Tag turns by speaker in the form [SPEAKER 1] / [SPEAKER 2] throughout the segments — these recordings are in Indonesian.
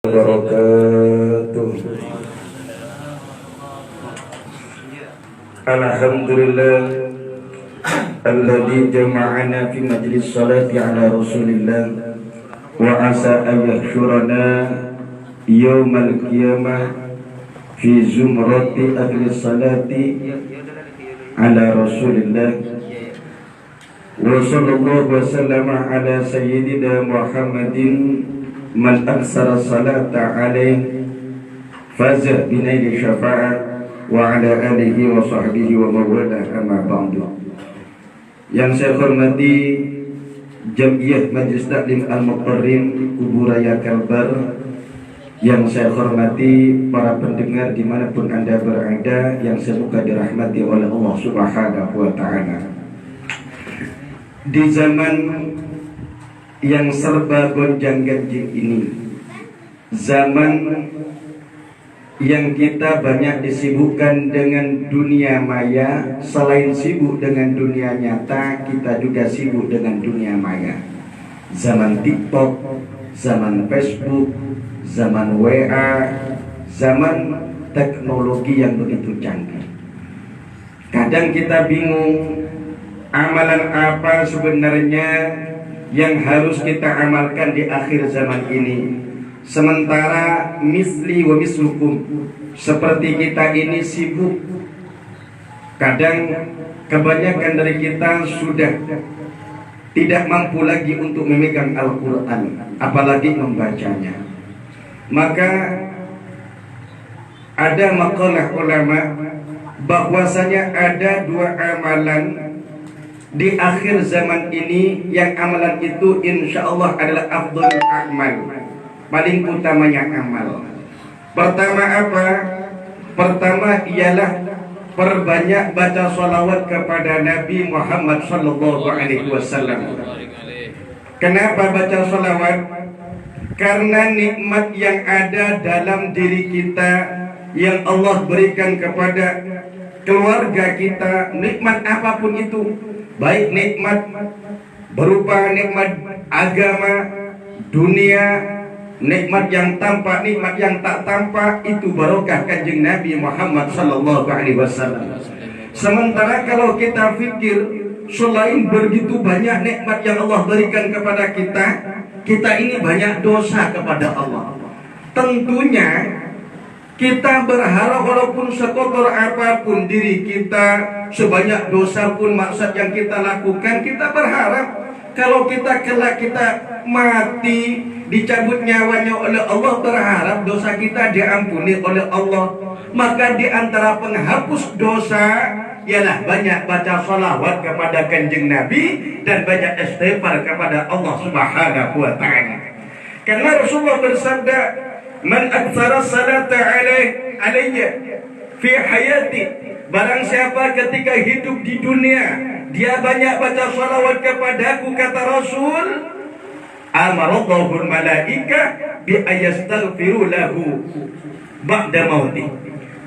[SPEAKER 1] wabarakatuh. Alhamdulillah alladzi jama'ana fi majlis salati ala Rasulillah wa asa an yahsyurana yaumal qiyamah fi zumrati ahli salati ala Rasulillah wa sallallahu wa sallama ala sayyidina Muhammadin man aksara salata alaih faza binaili syafa'ah wa ala alihi wa sahbihi wa mawala amma ba'du. Yang saya hormati Jam'iyah Majlis Taklim Al-Muqarrim Kuburaya Kalbar, yang saya hormati para pendengar dimanapun Anda berada, yang semoga dirahmati oleh Allah Subhanahu wa ta'ala. Di zaman yang serba gonjang-ganjing ini, zaman yang kita banyak disibukkan dengan dunia maya, selain sibuk dengan dunia nyata, kita juga sibuk dengan dunia maya. Zaman TikTok, zaman Facebook, zaman WA, zaman teknologi yang begitu canggih. Kadang kita bingung, amalan apa sebenarnya yang harus kita amalkan di akhir zaman ini. Sementara misli wa mislukum, seperti kita ini sibuk. Kadang kebanyakan dari kita sudah tidak mampu lagi untuk memegang Al-Quran, apalagi membacanya. Maka ada maqalah ulama bahwasanya ada dua amalan di akhir zaman ini, yang amalan itu insya Allah adalah afdhalul a'mal, paling utamanya amal. Pertama apa? Pertama ialah perbanyak baca salawat kepada Nabi Muhammad sallallahu alaihi wasallam. Kenapa baca salawat? Karena nikmat yang ada dalam diri kita, yang Allah berikan kepada keluarga kita, nikmat apapun itu, baik nikmat berupa nikmat agama, dunia, nikmat yang tampak, nikmat yang tak tampak, itu barokah Kanjeng Nabi Muhammad sallallahu alaihi wasallam. Sementara kalau kita fikir, selain begitu banyak nikmat yang Allah berikan kepada kita, kita ini banyak dosa kepada Allah. Tentunya kita berharap walaupun sekotor apapun diri kita, sebanyak dosa pun maksud yang kita lakukan, kita berharap kalau kita kelak kita mati, dicabut nyawanya oleh Allah, berharap dosa kita diampuni oleh Allah. Maka di antara penghapus dosa ialah banyak baca salawat kepada Kanjeng Nabi dan banyak istighfar kepada Allah Subhanahu wa ta'ala. Karena Rasulullah bersabda, man aktsara salata alayya fi hayati, barang siapa ketika hidup di dunia dia banyak baca salawat kepadaku, kata Rasul, amarallahul malaika bi ayastaghfiru lahu ba'da mauti.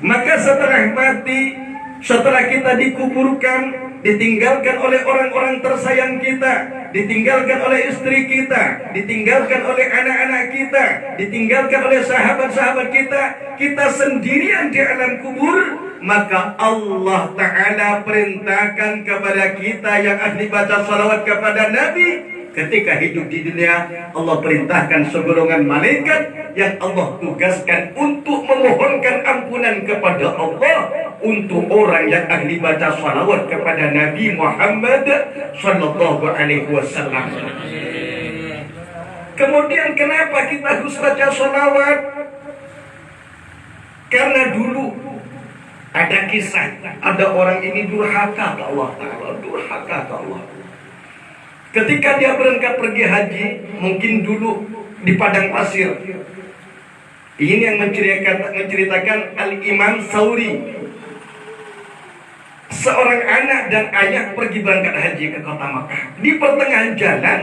[SPEAKER 1] Maka setelah mati, setelah kita dikuburkan, ditinggalkan oleh orang-orang tersayang kita, ditinggalkan oleh istri kita, ditinggalkan oleh anak-anak kita, ditinggalkan oleh sahabat-sahabat kita, kita sendirian di alam kubur, maka Allah Ta'ala perintahkan kepada kita yang ahli baca salawat kepada Nabi, ketika hidup di dunia, Allah perintahkan segolongan malaikat yang Allah tugaskan untuk memohonkan ampunan kepada Allah untuk orang yang ahli baca salawat kepada Nabi Muhammad sallallahu alaihi wasallam. Kemudian kenapa kita harus baca salawat? Karena dulu ada kisah, ada orang ini durhaka ke Allah Ta'ala, durhaka ke Allah. Ketika dia berangkat pergi haji, mungkin dulu di padang pasir. Ini yang menceritakan Al-Imam Sauri. Seorang anak dan ayah pergi berangkat haji ke kota Makkah. Di pertengahan jalan,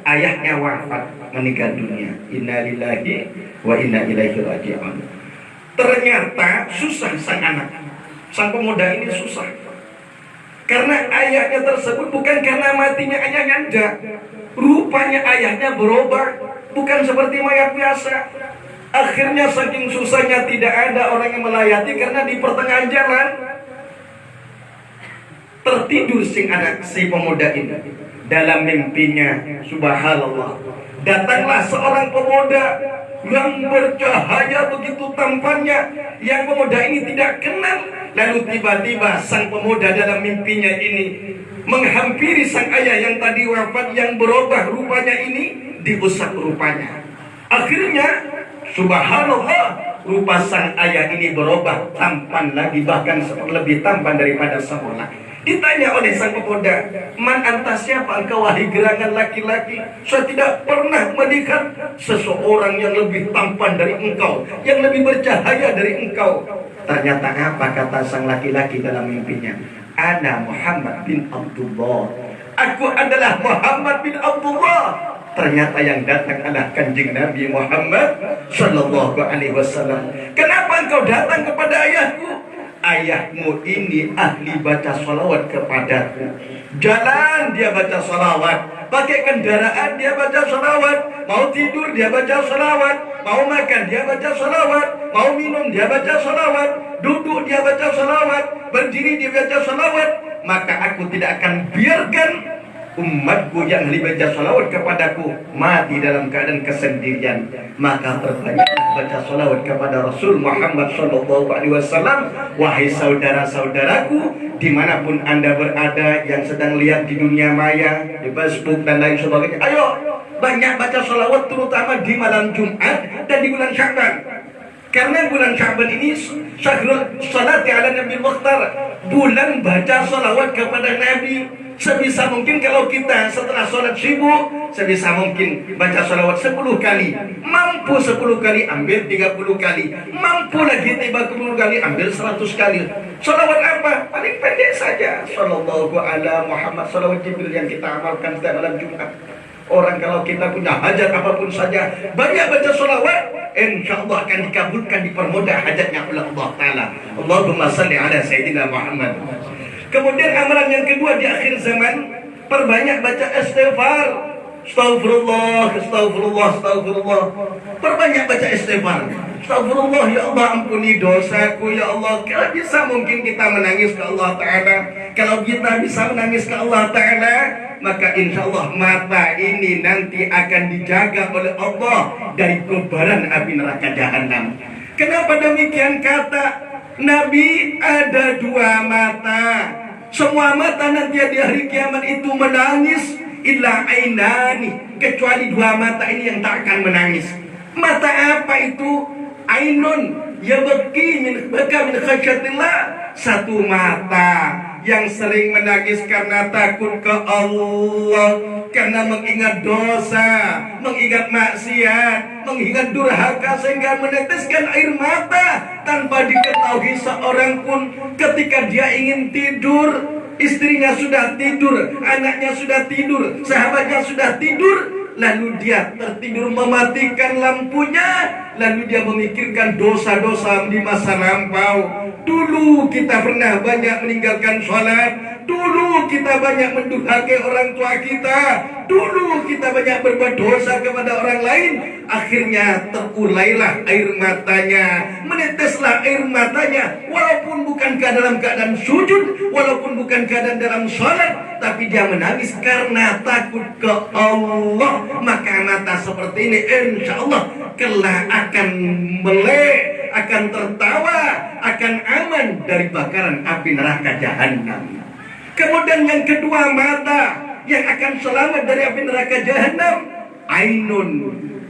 [SPEAKER 1] ayahnya wafat, meninggal dunia. Inna lillahi wa inna ilaihi raji'un. Ternyata susah sang anak, sang pemuda ini susah. Karena ayahnya tersebut bukan karena matinya ayahnya, enggak. Rupanya ayahnya berubah, bukan seperti mayat biasa. Akhirnya saking susahnya tidak ada orang yang melayati karena di pertengahan jalan tertidur si pemuda ini. Dalam mimpinya, subhanallah, datanglah seorang pemuda yang bercahaya begitu tampannya, yang pemuda ini tidak kenal. Lalu tiba-tiba sang pemuda dalam mimpinya ini menghampiri sang ayah yang tadi wafat, yang berubah rupanya ini, diusap rupanya. Akhirnya subhanallah, rupa sang ayah ini berubah tampan lagi, bahkan lebih tampan daripada semula. Ditanya oleh sang pemuda, "Man anta, siapa engkau wahai gerangan laki-laki? Saya tidak pernah melihat seseorang yang lebih tampan dari engkau, yang lebih bercahaya dari engkau." Ternyata apa kata sang laki-laki dalam mimpinya? "Ana Muhammad bin Abdullah." Aku adalah Muhammad bin Abdullah. Ternyata yang datang adalah Kanjeng Nabi Muhammad sallallahu alaihi wasallam. "Kenapa engkau datang kepada ayahku?" "Ayahmu ini ahli baca salawat kepadaku. Jalan dia baca salawat, pakai kendaraan dia baca salawat, mau tidur dia baca salawat, mau makan dia baca salawat, mau minum dia baca salawat, duduk dia baca salawat, berdiri dia baca salawat. Maka aku tidak akan biarkan umatku yang ahli baca salawat kepadaku mati dalam keadaan kesendirian. Maka perbanyaklah baca salawat kepada Rasul Muhammad sallallahu alaihi wasallam." Wahai saudara-saudaraku, dimanapun anda berada, yang sedang lihat di dunia maya, di Facebook dan lain sebagainya, ayo banyak baca salawat, terutama di malam Jumat dan di bulan Sya'ban. Karena bulan Sya'ban ini syahrul salati ala Nabi Mukhtar, bulan baca salawat kepada Nabi. Sebisa mungkin kalau kita setelah sholat sibuk, sebisa mungkin baca salawat 10 kali. Mampu 10 kali, ambil 30 kali. Mampu lagi 30 kali, ambil 100 kali. Salawat apa? Paling pendek saja. Sallallahu ala Muhammad, salawat Jibril yang kita amalkan setiap malam Jumat. Orang kalau kita punya hajat apapun saja, banyak baca salawat, insya Allah akan dikabulkan, dipermudah hajatnya oleh Allah Ta'ala. Allahumma salli ala Sayyidina Muhammad. Kemudian amalan yang kedua di akhir zaman, perbanyak baca istighfar. Astagfirullah, astagfirullah, astagfirullah. Perbanyak baca istighfar. Astagfirullah, ya Allah ampuni dosaku, ya Allah. Kalau bisa mungkin kita menangis ke Allah Ta'ala. Kalau kita bisa menangis ke Allah Ta'ala, maka insya Allah mata ini nanti akan dijaga oleh Allah dari kobaran api neraka jahanam. Kenapa demikian kata Nabi? Ada 2 mata. Semua mata nanti di hari kiamat itu menangis, illa ainani, kecuali 2 mata ini yang tak akan menangis. Mata apa itu? Ainun yabki min khasyatillah. Satu mata yang sering menangis karena takut ke Allah, karena mengingat dosa, mengingat maksiat, mengingat durhaka, sehingga meneteskan air mata tanpa diketahui seorang pun. Ketika dia ingin tidur, istrinya sudah tidur, anaknya sudah tidur, sahabatnya sudah tidur, lalu dia tertidur mematikan lampunya, lalu dia memikirkan dosa-dosa di masa lampau. Dulu kita pernah banyak meninggalkan sholat, dulu kita banyak mendurhakai orang tua kita, dulu kita banyak berbuat dosa kepada orang lain. Akhirnya terulailah air matanya, meneteslah air matanya, walaupun bukan dalam keadaan sujud, walaupun bukan keadaan dalam sholat, tapi dia menangis karena takut ke Allah. Maka mata seperti ini insya Allah kelak akan melek, akan tertawa, akan aman dari bakaran api neraka jahanam. Kemudian yang kedua mata yang akan selamat dari api neraka jahanam, ainun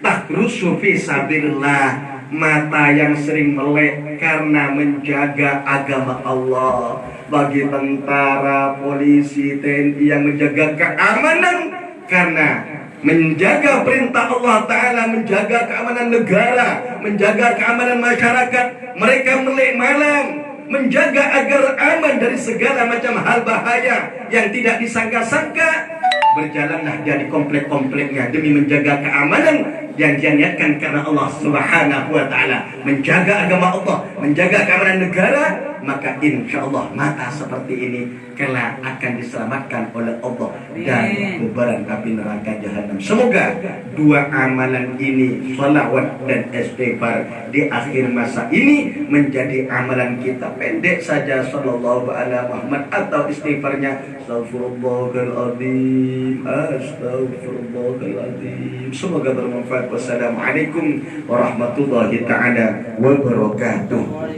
[SPEAKER 1] tahrusu fi sabilillah, mata yang sering melek karena menjaga agama Allah. Bagi tentara, polisi, TNI yang menjaga keamanan, karena menjaga perintah Allah Ta'ala, menjaga keamanan negara, menjaga keamanan masyarakat, mereka melek malam, menjaga agar aman dari segala macam hal bahaya yang tidak disangka-sangka. Berjalanlah dia di komplek-kompleknya demi menjaga keamanan yang dia niatkan karena Allah Subhanahu wa Ta'ala. Menjaga agama Allah, menjaga keamanan negara, maka insya Allah mata seperti ini kelak akan diselamatkan oleh Allah dari kobaran api neraka jahanam. Semoga dua amalan ini, salawat dan istighfar, di akhir masa ini menjadi amalan kita. Pendek saja sallallahu ala Muhammad atau istighfarnya Astaghfirullahaladzim, Astaghfirullahaladzim. Semoga bermanfaat. Wassalamualaikum warahmatullahi ta'ala wabarakatuh.